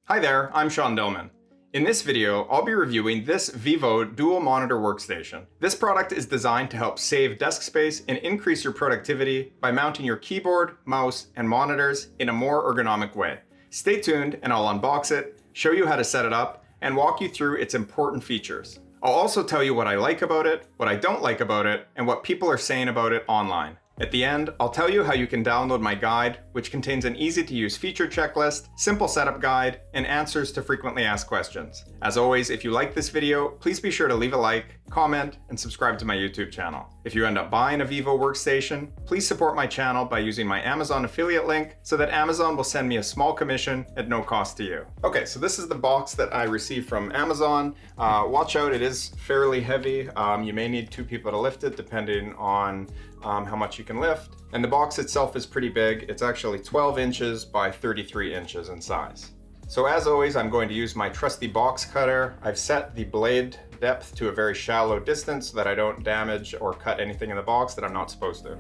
Hi there, I'm Sean Dillman. In this video, I'll be reviewing this Vivo dual monitor workstation. This product is designed to help save desk space and increase your productivity by mounting your keyboard, mouse, and monitors in a more ergonomic way. Stay tuned and I'll unbox it, show you how to set it up, and walk you through its important features. I'll also tell you what I like about it, what I don't like about it, and what people are saying about it online. At the end, I'll tell you how you can download my guide, which contains an easy-to-use feature checklist, simple setup guide, and answers to frequently asked questions. As always, if you like this video, please be sure to leave a like, comment, and subscribe to my YouTube channel. If you end up buying a Vivo workstation, please support my channel by using my Amazon affiliate link so that Amazon will send me a small commission at no cost to you. Okay, so this is the box that I received from Amazon. Watch out, it is fairly heavy. You may need two people to lift it depending on how much you can lift. And the box itself is pretty big. It's actually 12 inches by 33 inches in size. So as always, I'm going to use my trusty box cutter. I've set the blade depth to a very shallow distance so that I don't damage or cut anything in the box that I'm not supposed to.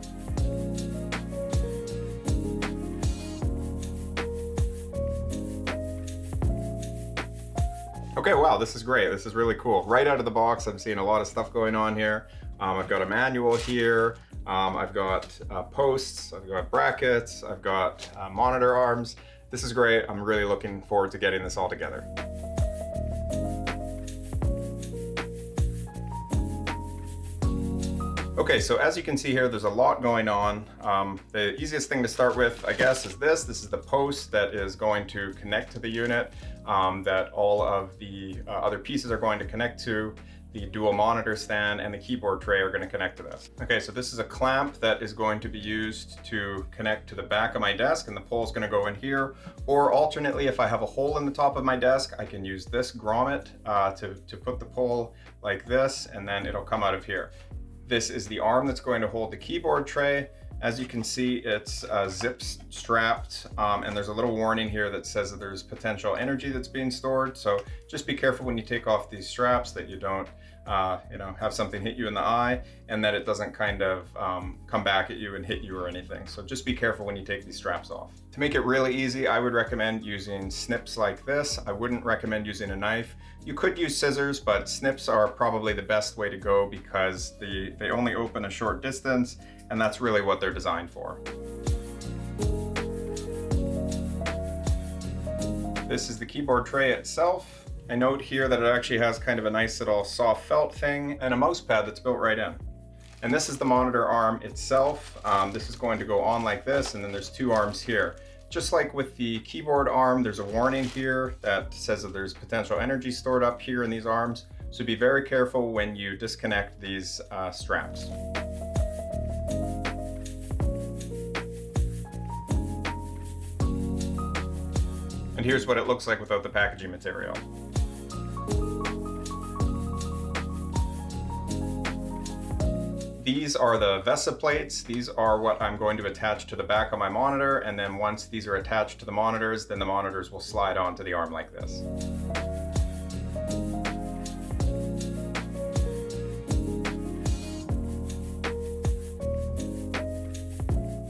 Okay, wow, this is great. This is really cool. Right out of the box, I'm seeing a lot of stuff going on here. I've got a manual here. I've got posts, I've got brackets, I've got monitor arms. This is great. I'm really looking forward to getting this all together. Okay, so as you can see here, there's a lot going on. The easiest thing to start with, I guess, is this. This is the post that is going to connect to the unit, that all of the other pieces are going to connect to. The dual monitor stand and the keyboard tray are going to connect to this. Okay, so this is a clamp that is going to be used to connect to the back of my desk, and the pole is going to go in here. Or alternately, if I have a hole in the top of my desk, I can use this grommet to put the pole like this, and then it'll come out of here. This is the arm that's going to hold the keyboard tray. As you can see, it's zip strapped, and there's a little warning here that says that there's potential energy that's being stored. So just be careful when you take off these straps that you don't have something hit you in the eye, and that it doesn't kind of come back at you and hit you or anything. So just be careful when you take these straps off. To make it really easy, I would recommend using snips like this. I wouldn't recommend using a knife. You could use scissors, but snips are probably the best way to go because they only open a short distance, and that's really what they're designed for. This is the keyboard tray itself. I note here that it actually has kind of a nice little soft felt thing and a mouse pad that's built right in. And this is the monitor arm itself. This is going to go on like this, and then there's two arms here. Just like with the keyboard arm, there's a warning here that says that there's potential energy stored up here in these arms. So be very careful when you disconnect these straps. And here's what it looks like without the packaging material. These are the VESA plates. These are what I'm going to attach to the back of my monitor, and then once these are attached to the monitors, then the monitors will slide onto the arm like this.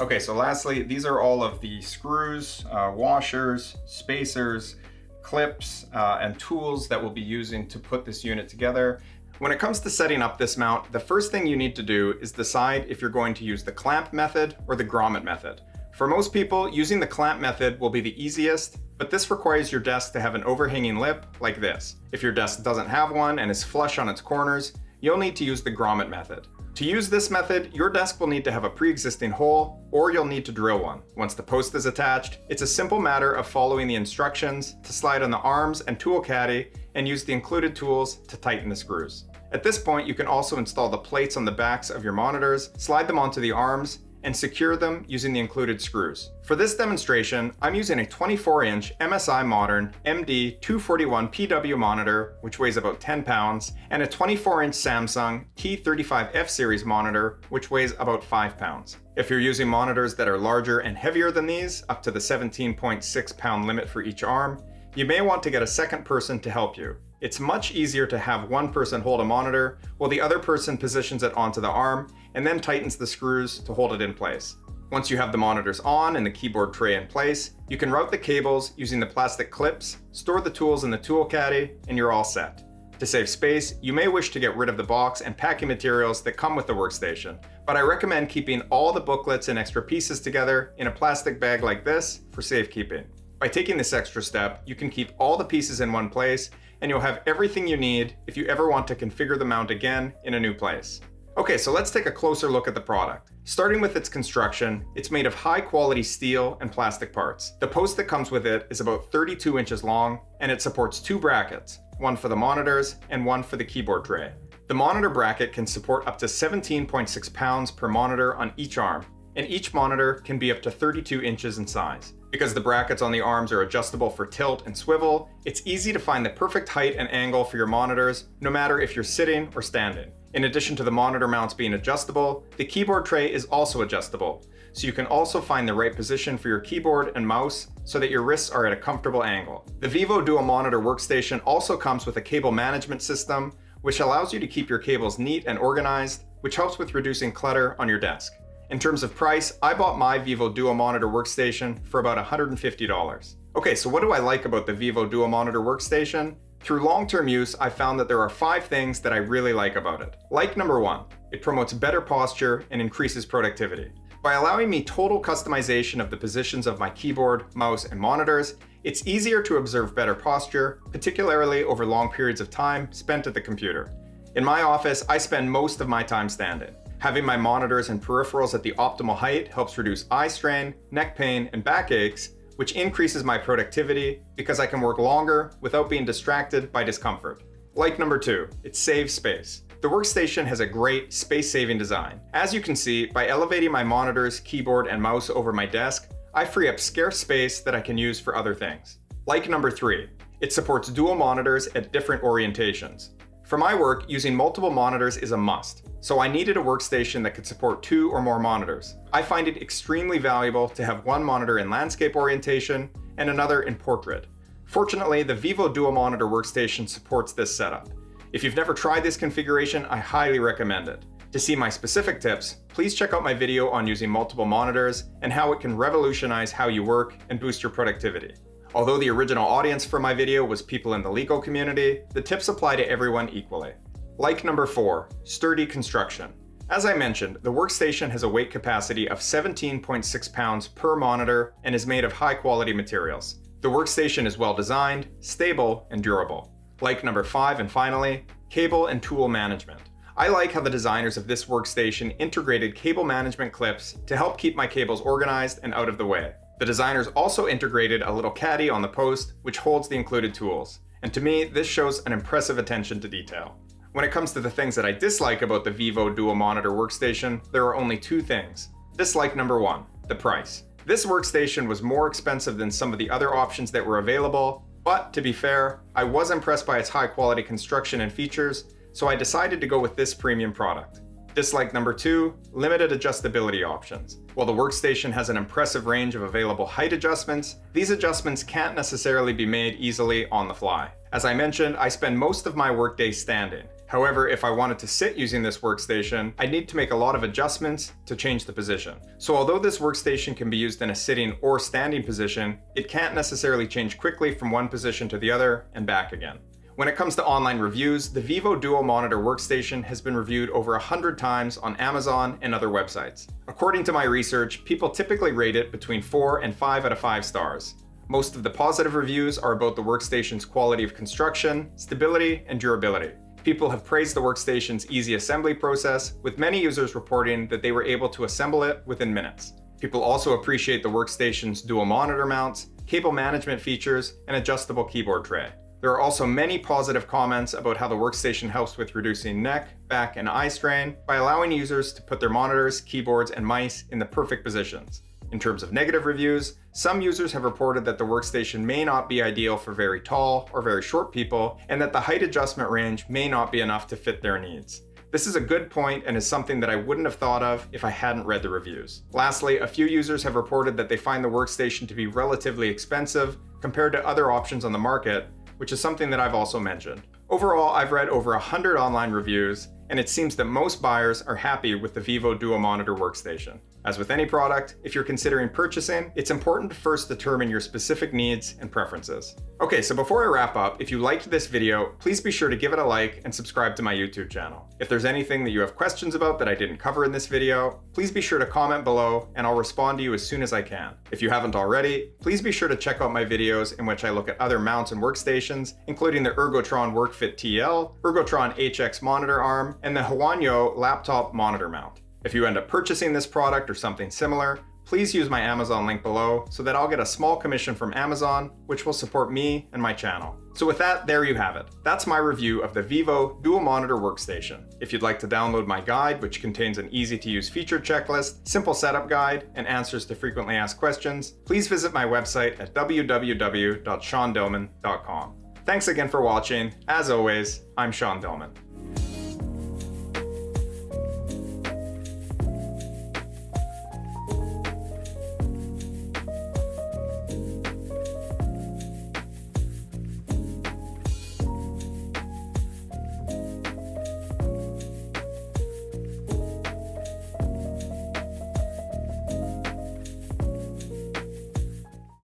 Okay, so lastly, these are all of the screws, washers, spacers, clips, and tools that we'll be using to put this unit together. When it comes to setting up this mount, the first thing you need to do is decide if you're going to use the clamp method or the grommet method. For most people, using the clamp method will be the easiest, but this requires your desk to have an overhanging lip like this. If your desk doesn't have one and is flush on its corners, you'll need to use the grommet method. To use this method, your desk will need to have a pre-existing hole, or you'll need to drill one. Once the post is attached, it's a simple matter of following the instructions to slide on the arms and tool caddy and use the included tools to tighten the screws. At this point, you can also install the plates on the backs of your monitors, slide them onto the arms, and secure them using the included screws. For this demonstration, I'm using a 24-inch MSI Modern MD241 PW monitor, which weighs about 10 pounds, and a 24-inch Samsung T35F series monitor, which weighs about 5 pounds. If you're using monitors that are larger and heavier than these, up to the 17.6 pound limit for each arm, you may want to get a second person to help you. It's much easier to have one person hold a monitor while the other person positions it onto the arm and then tightens the screws to hold it in place. Once you have the monitors on and the keyboard tray in place, you can route the cables using the plastic clips, store the tools in the tool caddy, and you're all set. To save space, you may wish to get rid of the box and packing materials that come with the workstation, but I recommend keeping all the booklets and extra pieces together in a plastic bag like this for safekeeping. By taking this extra step, you can keep all the pieces in one place, and you'll have everything you need if you ever want to configure the mount again in a new place. Okay, so let's take a closer look at the product. Starting with its construction, it's made of high quality steel and plastic parts. The post that comes with it is about 32 inches long, and it supports 2 brackets, one for the monitors and one for the keyboard tray. The monitor bracket can support up to 17.6 pounds per monitor on each arm, and each monitor can be up to 32 inches in size. Because the brackets on the arms are adjustable for tilt and swivel, it's easy to find the perfect height and angle for your monitors, no matter if you're sitting or standing. In addition to the monitor mounts being adjustable, the keyboard tray is also adjustable, so you can also find the right position for your keyboard and mouse so that your wrists are at a comfortable angle. The Vivo Dual Monitor Workstation also comes with a cable management system, which allows you to keep your cables neat and organized, which helps with reducing clutter on your desk. In terms of price, I bought my Vivo Dual Monitor Workstation for about $150. Okay, so what do I like about the Vivo Dual Monitor Workstation? Through long-term use, I found that there are 5 things that I really like about it. Like number 1, it promotes better posture and increases productivity. By allowing me total customization of the positions of my keyboard, mouse, and monitors, it's easier to observe better posture, particularly over long periods of time spent at the computer. In my office, I spend most of my time standing. Having my monitors and peripherals at the optimal height helps reduce eye strain, neck pain, and backaches, which increases my productivity because I can work longer without being distracted by discomfort. Like number 2, it saves space. The workstation has a great space-saving design. As you can see, by elevating my monitors, keyboard, and mouse over my desk, I free up scarce space that I can use for other things. Like number 3, it supports dual monitors at different orientations. For my work, using multiple monitors is a must, so I needed a workstation that could support 2 or more monitors. I find it extremely valuable to have one monitor in landscape orientation and another in portrait. Fortunately, the Vivo Dual Monitor Workstation supports this setup. If you've never tried this configuration, I highly recommend it. To see my specific tips, please check out my video on using multiple monitors and how it can revolutionize how you work and boost your productivity. Although the original audience for my video was people in the legal community, the tips apply to everyone equally. Like number 4, sturdy construction. As I mentioned, the workstation has a weight capacity of 17.6 pounds per monitor and is made of high quality materials. The workstation is well designed, stable, and durable. Like number 5 and finally, cable and tool management. I like how the designers of this workstation integrated cable management clips to help keep my cables organized and out of the way. The designers also integrated a little caddy on the post, which holds the included tools. And to me, this shows an impressive attention to detail. When it comes to the things that I dislike about the Vivo Dual Monitor Workstation, there are only 2 things. Dislike number 1, the price. This workstation was more expensive than some of the other options that were available, but to be fair, I was impressed by its high quality construction and features, so I decided to go with this premium product. Dislike number 2, limited adjustability options. While the workstation has an impressive range of available height adjustments, these adjustments can't necessarily be made easily on the fly. As I mentioned, I spend most of my workday standing. However, if I wanted to sit using this workstation, I'd need to make a lot of adjustments to change the position. So although this workstation can be used in a sitting or standing position, it can't necessarily change quickly from one position to the other and back again. When it comes to online reviews, the Vivo Dual Monitor Workstation has been reviewed over 100 times on Amazon and other websites. According to my research, people typically rate it between 4 and 5 out of 5 stars. Most of the positive reviews are about the workstation's quality of construction, stability, and durability. People have praised the workstation's easy assembly process, with many users reporting that they were able to assemble it within minutes. People also appreciate the workstation's dual monitor mounts, cable management features, and adjustable keyboard tray. There are also many positive comments about how the workstation helps with reducing neck, back, and eye strain by allowing users to put their monitors, keyboards, and mice in the perfect positions. In terms of negative reviews, some users have reported that the workstation may not be ideal for very tall or very short people, and that the height adjustment range may not be enough to fit their needs. This is a good point and is something that I wouldn't have thought of if I hadn't read the reviews. Lastly, a few users have reported that they find the workstation to be relatively expensive compared to other options on the market, which is something that I've also mentioned. Overall, I've read over 100 online reviews, and it seems that most buyers are happy with the Vivo Dual Monitor Workstation. As with any product, if you're considering purchasing, it's important to first determine your specific needs and preferences. Okay, so before I wrap up, if you liked this video, please be sure to give it a like and subscribe to my YouTube channel. If there's anything that you have questions about that I didn't cover in this video, please be sure to comment below and I'll respond to you as soon as I can. If you haven't already, please be sure to check out my videos in which I look at other mounts and workstations, including the Ergotron WorkFit TL, Ergotron HX monitor arm, and the Huanyo laptop monitor mount. If you end up purchasing this product or something similar, please use my Amazon link below so that I'll get a small commission from Amazon, which will support me and my channel. So with that, there you have it. That's my review of the Vivo dual monitor workstation. If you'd like to download my guide, which contains an easy to use feature checklist, simple setup guide, and answers to frequently asked questions, please visit my website at www.seandillman.com. Thanks again for watching. As always, I'm Sean Dillman.